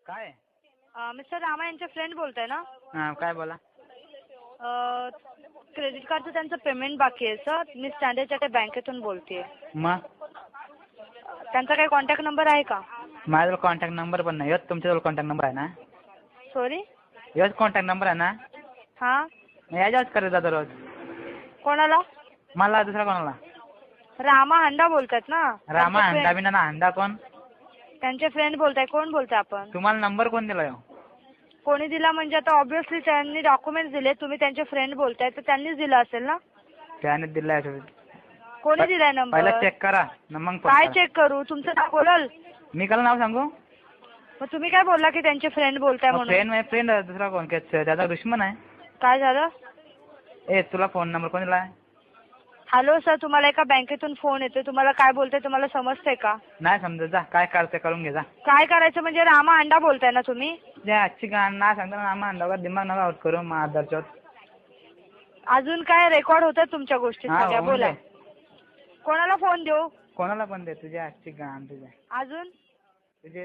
काय? मिस्टर रामा यांचे फ्रेंड बोलताय ना? हां, काय बोला. क्रेडिट कार्डचं त्यांचं पेमेंट बाकी आहे सर. मी स्टँडर्ड चार्टर्ड बँकेतून बोलतेय. मग त्यांचा काही कॉन्टॅक्ट नंबर आहे का? माझ्याजवळ कॉन्टॅक्ट नंबर पण नाही. योच तुमच्याजवळ कॉन्टॅक्ट नंबर आहे ना? सॉरी? योच कॉन्टॅक्ट नंबर आहे ना? हां. याच्यावरच करत जातो रोज. कोणाला? मला दुसरा कोणाला? रामा हंडा बोलतात ना? रामा हंडा बिना ना हंडा कोण? त्यांचे फ्रेंड बोलताय. कोण बोलताय आपण? तुम्हाला नंबर कोण दिला? कोणी दिला म्हणजे आता ऑब्व्हियसली त्यांनी डॉक्युमेंट्स दिले. तुम्ही त्यांचे फ्रेंड बोलताय तर त्यांनीच दिला असेल ना? त्याने दिलाय. कोणी दिलाय नंबर? पहिला चेक करा मग काय चेक करू? तुमचं नाव बोलाल? मी काल नाव सांगू? मग तुम्ही काय बोलला की त्यांचे फ्रेंड बोलताय म्हणून? फ्रेंड दुसरा कोण? त्याचा दुश्मन आहे. काय झालं? तुला फोन नंबर कोण दिलाय? हॅलो सर, तुम्हाला एका बँकेतून फोन येतोय. तुम्हाला काय बोलतोय तुम्हाला समजतंय का? नाही समजत. जा काय करायचं करून घे जा. काय करायचं म्हणजे रामा अंडा बोलताय ना तुम्ही? जे आजची गाण ना सांगता रामा अंडा दिमाग नका आउट करू आदरचोत. अजून काय रेकॉर्ड होतं तुमच्या गोष्टी सगळ्या? बोला. कोणाला फोन देऊ? कोणाला पण दे. तुझ्या आजची गाण तुझ्या अजून तुझ्या